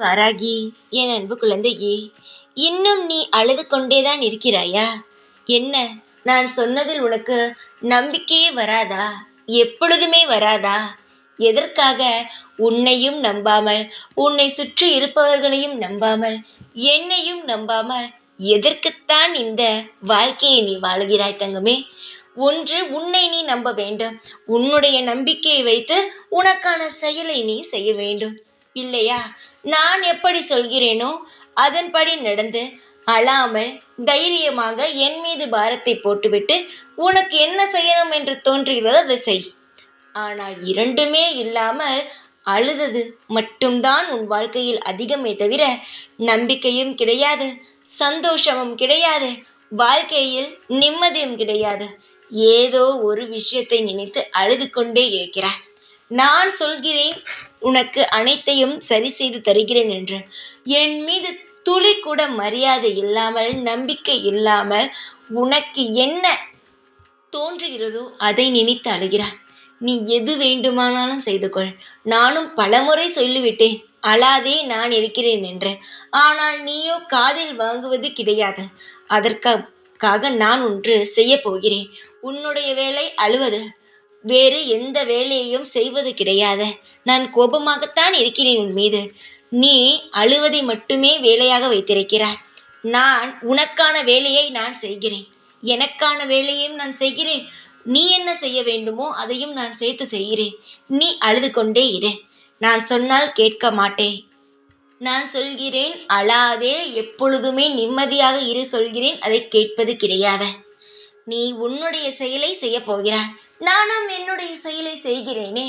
வாராகி, என் அன்பு குழந்தையே, இன்னும் நீ அழுது கொண்டேதான் இருக்கிறாயா? என்ன, நான் சொன்னதில் உனக்கு நம்பிக்கையே வராதா? எப்பொழுதுமே வராதா? எதற்காக உன்னையும் நம்பாமல், உன்னை சுற்றி இருப்பவர்களையும் நம்பாமல், என்னையும் நம்பாமல், எதற்குத்தான் இந்த வாழ்க்கையை நீ வாழுகிறாய் தங்கமே? ஒன்று, உன்னை நீ நம்ப வேண்டும். உன்னுடைய நம்பிக்கையை வைத்து உனக்கான செயலை நீ செய்ய வேண்டும். இல்லையா? நான் எப்படி சொல்கிறேனோ அதன்படி நடந்து அழாமல் தைரியமாக என் மீது பாரத்தை போட்டுவிட்டு உனக்கு என்ன செய்யணும் என்று தோன்றுகிறதோ அதை செய். ஆனால் இரண்டுமே இல்லாமல் அழுதது மட்டும்தான் உன் வாழ்க்கையில் அதிகமே தவிர நம்பிக்கையும் கிடையாது, சந்தோஷமும் கிடையாது, வாழ்க்கையில் நிம்மதியும் கிடையாது. ஏதோ ஒரு விஷயத்தை நினைத்து அழுது கொண்டே இருக்கிறாய். நான் சொல்கிறேன், உனக்கு அனைத்தையும் சரி செய்து தருகிறேன் என்று. என் மீது துளி கூட மரியாதை இல்லாமல், நம்பிக்கை இல்லாமல், உனக்கு என்ன தோன்றுகிறதோ அதை நினைத்து அழுகிறாய். நீ எது வேண்டுமானாலும் செய்து கொள். நானும் பலமுறை சொல்லிவிட்டேன், அழாதே, நான் இருக்கிறேன் என்று. ஆனால் நீயோ காதில் வாங்குவது கிடையாது. அதற்காக நான் ஒன்று செய்ய போகிறேன். உன்னுடைய வேலை அழுவது. வேறு எந்த வேலையையும் செய்வது கிடையாது. நான் கோபமாகத்தான் இருக்கிறேன் உன் மீது. நீ அழுவதை மட்டுமே வேலையாக வைத்திருக்கிறாய். நான் உனக்கான வேலையை நான் செய்கிறேன். எனக்கான வேலையையும் நான் செய்கிறேன். நீ என்ன செய்ய வேண்டுமோ அதையும் நான் சேர்த்து செய்கிறேன். நீ அழுது கொண்டே இரு. நான் சொன்னால் கேட்க மாட்டேன். நான் சொல்கிறேன், அழாதே, எப்பொழுதுமே நிம்மதியாக இரு சொல்கிறேன். அதை கேட்பது கிடையாது. நீ உன்னுடைய செயலை செய்ய போகிறாய். நானும் என்னுடைய செயலை செய்கிறேனே.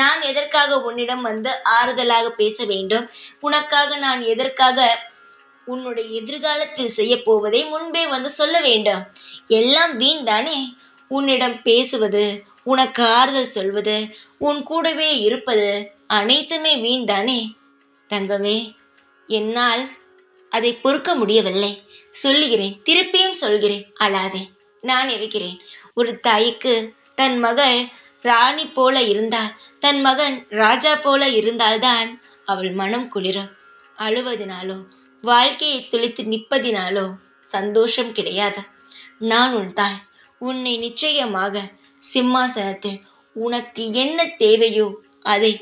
நான் எதற்காக உன்னிடம் வந்து ஆறுதலாக பேச வேண்டும்? உனக்காக நான் எதற்காக உன்னுடைய எதிர்காலத்தில் செய்ய போவதை முன்பே வந்து சொல்ல வேண்டும்? எல்லாம் வீண் தானே. உன்னிடம் பேசுவது, உனக்கு ஆறுதல் சொல்வது, உன் கூடவே இருப்பது அனைத்துமே வீண் தானே தங்கமே. என்னால் அதை பொறுக்க முடியவில்லை. சொல்லுகிறேன், திருப்பியும் சொல்கிறேன், அழாதே, நான் இருக்கிறேன். ஒரு தாய்க்கு தன் மகள் ராணி போல இருந்தால், தன் மகன் ராஜா போல இருந்தால்தான் அவள் மனம் குளிரும். அழுவதினாலோ வாழ்க்கையை துளித்து நிற்பதினாலோ சந்தோஷம் கிடையாது. நான் உன் தாய். உன்னை நிச்சயமாக சிம்மாசனத்தில் உனக்கு என்ன தேவையோ அதை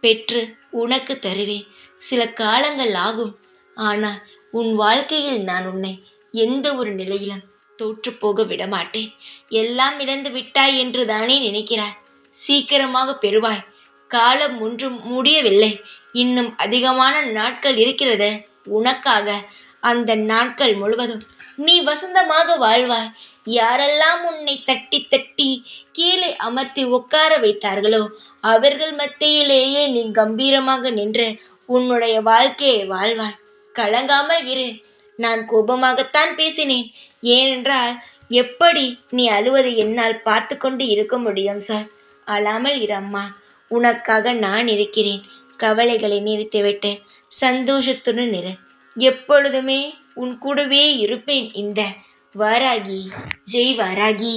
பெற்று உனக்கு தருவேன். சில காலங்கள் ஆகும். ஆனால் உன் வாழ்க்கையில் நான் உன்னை எந்த ஒரு நிலையிலும் தோற்றுப்போக விடமாட்டேன். எல்லாம் இழந்து விட்டாய் என்று தானே நினைக்கிறாய். சீக்கிரமாக பெறுவாய். காலம் ஒன்றும் முடியவில்லை. இன்னும் அதிகமான நாட்கள் இருக்கிறது உனக்காக. அந்த நாட்கள் முழுவதும் நீ வசந்தமாக வாழ்வாய். யாரெல்லாம் உன்னை தட்டி தட்டி கீழே அமர்த்தி உட்கார வைத்தார்களோ அவர்கள் மத்தியிலேயே நீ கம்பீரமாக நின்று உன்னுடைய வாழ்க்கையை வாழ்வாய். கலங்காமல் இரு. நான் கோபமாகத்தான் பேசினேன். ஏனென்றால் எப்படி நீ அழுவதை என்னால் பார்த்து கொண்டு இருக்க முடியும் சார்? அழாமல் இரு அம்மா. உனக்காக நான் இருக்கிறேன். கவலைகளை நிறுத்திவிட்டு சந்தோஷத்துடன் இரு. எப்பொழுதுமே உன் கூடவே இருப்பேன். இந்த வாராகி. ஜெய் வாராகி.